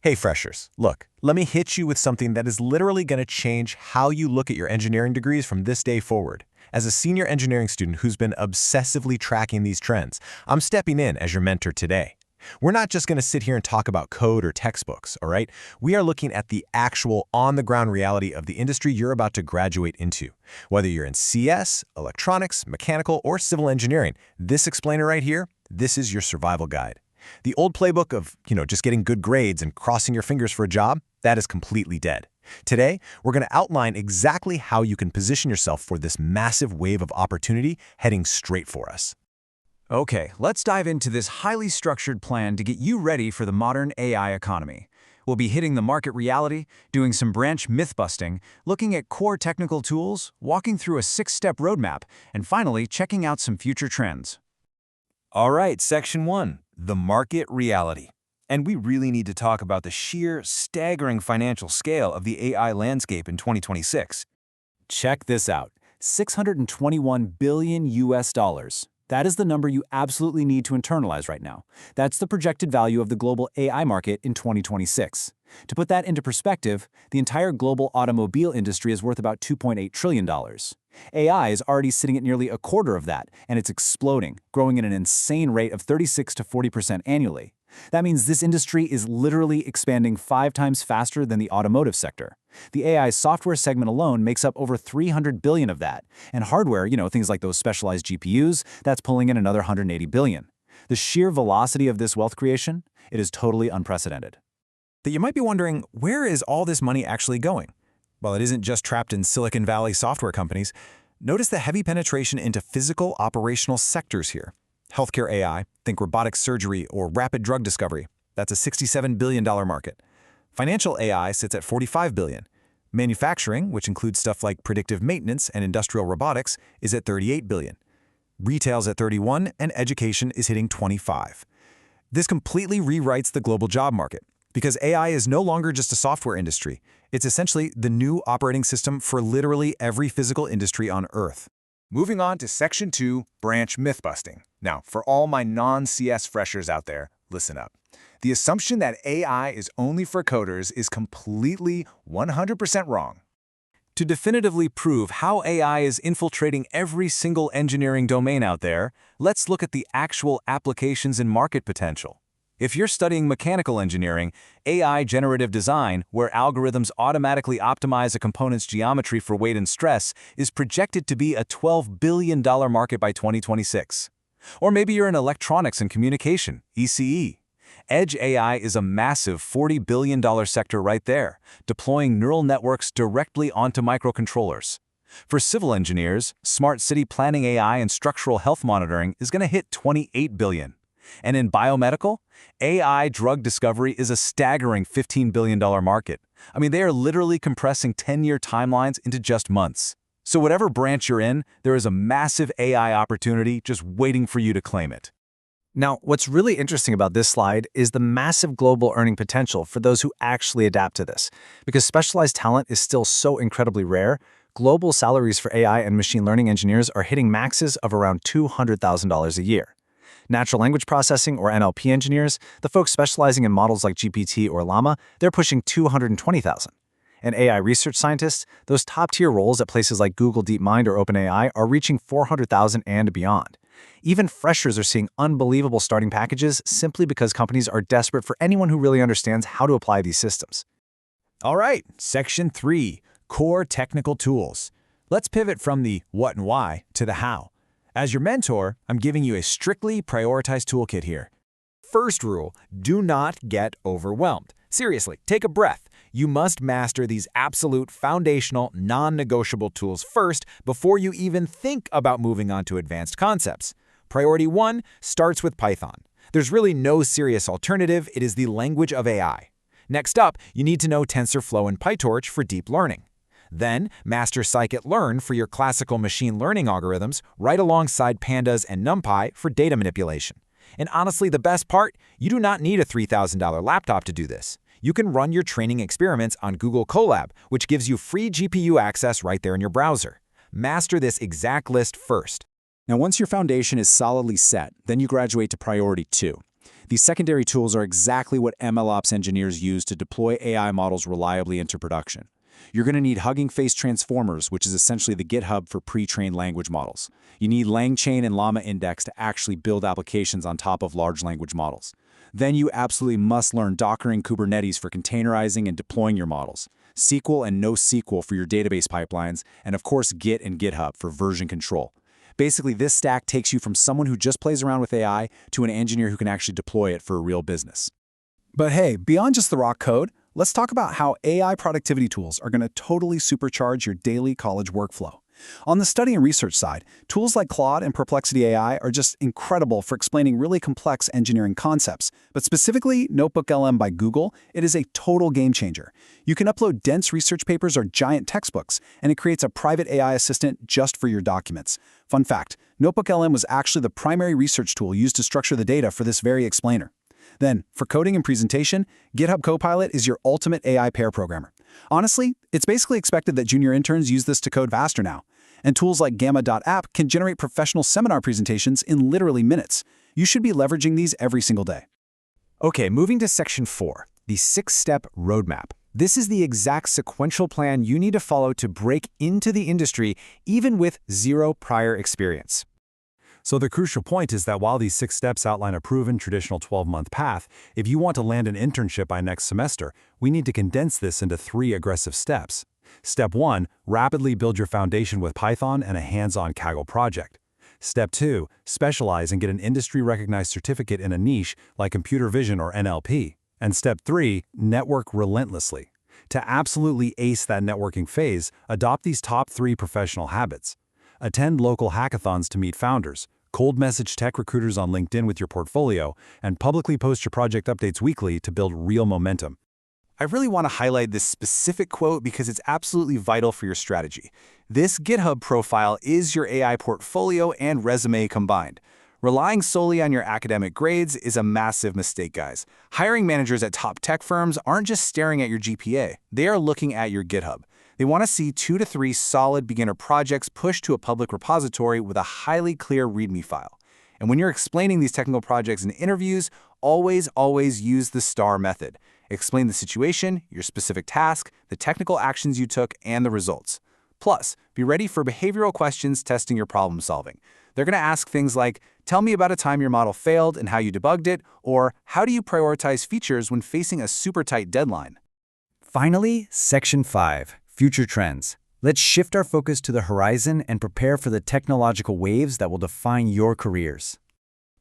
Hey freshers, look, let me hit you with something that is literally going to change how you look at your engineering degrees from this day forward. As a senior engineering student who's been obsessively tracking these trends, I'm stepping in as your mentor today. We're not just going to sit here and talk about code or textbooks, all right? We are looking at the actual on-the-ground reality of the industry you're about to graduate into. Whether you're in CS, electronics, mechanical, or civil engineering, this explainer right here, this is your survival guide. The old playbook of, just getting good grades and crossing your fingers for a job, that is completely dead. Today, we're going to outline exactly how you can position yourself for this massive wave of opportunity heading straight for us. Okay, let's dive into this highly structured plan to get you ready for the modern AI economy. We'll be hitting the market reality, doing some branch myth-busting, looking at core technical tools, walking through a 6-step roadmap, and finally checking out some future trends. All right, Section 1, the market reality. And we really need to talk about the sheer, staggering financial scale of the AI landscape in 2026. Check this out, $621 billion US. That is the number you absolutely need to internalize right now. That's the projected value of the global AI market in 2026. To put that into perspective, the entire global automobile industry is worth about $2.8 trillion. AI is already sitting at nearly a quarter of that, and it's exploding, growing at an insane rate of 36 to 40% annually. That means this industry is literally expanding 5 times faster than the automotive sector. The AI software segment alone makes up over $300 billion of that, and hardware, things like those specialized GPUs, that's pulling in another $180 billion. The sheer velocity of this wealth creation, it is totally unprecedented. That you might be wondering, where is all this money actually going? Well, it isn't just trapped in Silicon Valley software companies. Notice the heavy penetration into physical operational sectors here. Healthcare AI, think robotic surgery or rapid drug discovery. That's a $67 billion market. Financial AI sits at $45 billion. Manufacturing, which includes stuff like predictive maintenance and industrial robotics, is at $38 billion. Retail's at $31 billion, and education is hitting $25 billion. This completely rewrites the global job market, because AI is no longer just a software industry. It's essentially the new operating system for literally every physical industry on Earth. Moving on to Section 2, Branch Myth-Busting. Now, for all my non-CS freshers out there, listen up. The assumption that AI is only for coders is completely 100% wrong. To definitively prove how AI is infiltrating every single engineering domain out there, let's look at the actual applications and market potential. If you're studying mechanical engineering, AI generative design, where algorithms automatically optimize a component's geometry for weight and stress, is projected to be a $12 billion market by 2026. Or maybe you're in electronics and communication, ECE. Edge AI is a massive $40 billion sector right there, deploying neural networks directly onto microcontrollers. For civil engineers, smart city planning AI and structural health monitoring is going to hit $28 billion. And in biomedical, AI drug discovery is a staggering $15 billion market. I mean, they are literally compressing 10-year timelines into just months. So whatever branch you're in, there is a massive AI opportunity just waiting for you to claim it. Now, what's really interesting about this slide is the massive global earning potential for those who actually adapt to this. Because specialized talent is still so incredibly rare, global salaries for AI and machine learning engineers are hitting maxes of around $200,000 a year. Natural language processing, or NLP engineers, the folks specializing in models like GPT or Llama, they're pushing $220,000. And AI research scientists, those top-tier roles at places like Google DeepMind or OpenAI are reaching $400,000 and beyond. Even freshers are seeing unbelievable starting packages simply because companies are desperate for anyone who really understands how to apply these systems. All right, Section 3, Core Technical Tools. Let's pivot from the what and why to the how. As your mentor, I'm giving you a strictly prioritized toolkit here. First rule, do not get overwhelmed. Seriously, take a breath. You must master these absolute foundational, non-negotiable tools first before you even think about moving on to advanced concepts. Priority 1 starts with Python. There's really no serious alternative. It is the language of AI. Next up, you need to know TensorFlow and PyTorch for deep learning. Then, master scikit-learn for your classical machine learning algorithms right alongside pandas and NumPy for data manipulation. And honestly, the best part, you do not need a $3,000 laptop to do this. You can run your training experiments on Google Colab, which gives you free GPU access right there in your browser. Master this exact list first. Now, once your foundation is solidly set, then you graduate to Priority 2. These secondary tools are exactly what MLOps engineers use to deploy AI models reliably into production. You're going to need Hugging Face Transformers, which is essentially the GitHub for pre-trained language models. You need LangChain and Llama Index to actually build applications on top of large language models. Then you absolutely must learn Docker and Kubernetes for containerizing and deploying your models, SQL and NoSQL for your database pipelines, and of course Git and GitHub for version control. Basically, this stack takes you from someone who just plays around with AI to an engineer who can actually deploy it for a real business. But hey, beyond just the raw code, let's talk about how AI productivity tools are going to totally supercharge your daily college workflow. On the study and research side, tools like Claude and Perplexity AI are just incredible for explaining really complex engineering concepts. But specifically, NotebookLM by Google, it is a total game changer. You can upload dense research papers or giant textbooks, and it creates a private AI assistant just for your documents. Fun fact, NotebookLM was actually the primary research tool used to structure the data for this very explainer. Then, for coding and presentation, GitHub Copilot is your ultimate AI pair programmer. Honestly, it's basically expected that junior interns use this to code faster now. And tools like Gamma.app can generate professional seminar presentations in literally minutes. You should be leveraging these every single day. Okay, moving to Section 4, the 6-step roadmap. This is the exact sequential plan you need to follow to break into the industry, even with zero prior experience. So the crucial point is that while these 6 steps outline a proven traditional 12-month path, if you want to land an internship by next semester, we need to condense this into 3 aggressive steps. Step 1, rapidly build your foundation with Python and a hands-on Kaggle project. Step 2, specialize and get an industry-recognized certificate in a niche like computer vision or NLP. And Step 3, network relentlessly. To absolutely ace that networking phase, adopt these top 3 professional habits. Attend local hackathons to meet founders, cold message tech recruiters on LinkedIn with your portfolio, and publicly post your project updates weekly to build real momentum. I really want to highlight this specific quote because it's absolutely vital for your strategy. This GitHub profile is your AI portfolio and resume combined. Relying solely on your academic grades is a massive mistake, guys. Hiring managers at top tech firms aren't just staring at your GPA. They are looking at your GitHub. They want to see 2 to 3 solid beginner projects pushed to a public repository with a highly clear README file. And when you're explaining these technical projects in interviews, always use the STAR method. Explain the situation, your specific task, the technical actions you took, and the results. Plus, be ready for behavioral questions testing your problem solving. They're going to ask things like, tell me about a time your model failed and how you debugged it, or how do you prioritize features when facing a super tight deadline? Finally, Section 5, Future Trends. Let's shift our focus to the horizon and prepare for the technological waves that will define your careers.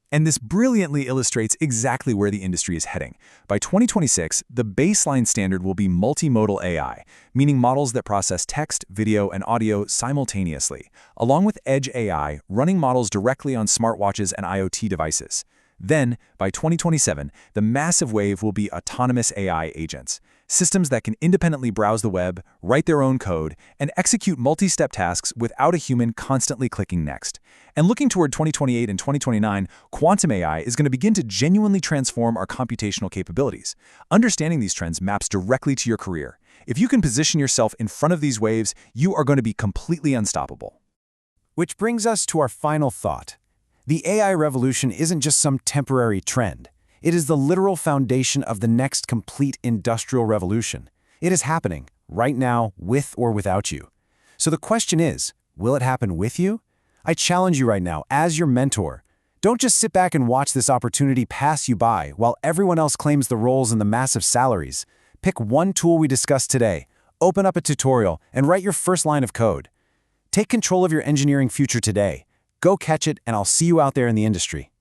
And this brilliantly illustrates exactly where the industry is heading. By 2026, the baseline standard will be multimodal AI, meaning models that process text, video, and audio simultaneously, along with edge AI, running models directly on smartwatches and IoT devices. Then, by 2027, the massive wave will be autonomous AI agents, systems that can independently browse the web, write their own code, and execute multi-step tasks without a human constantly clicking next. And looking toward 2028 and 2029, quantum AI is going to begin to genuinely transform our computational capabilities. Understanding these trends maps directly to your career. If you can position yourself in front of these waves, you are going to be completely unstoppable. Which brings us to our final thought. The AI revolution isn't just some temporary trend. It is the literal foundation of the next complete industrial revolution. It is happening right now, with or without you. So the question is, will it happen with you? I challenge you right now, as your mentor. Don't just sit back and watch this opportunity pass you by while everyone else claims the roles and the massive salaries. Pick one tool we discussed today, open up a tutorial, and write your first line of code. Take control of your engineering future today. Go catch it, and I'll see you out there in the industry.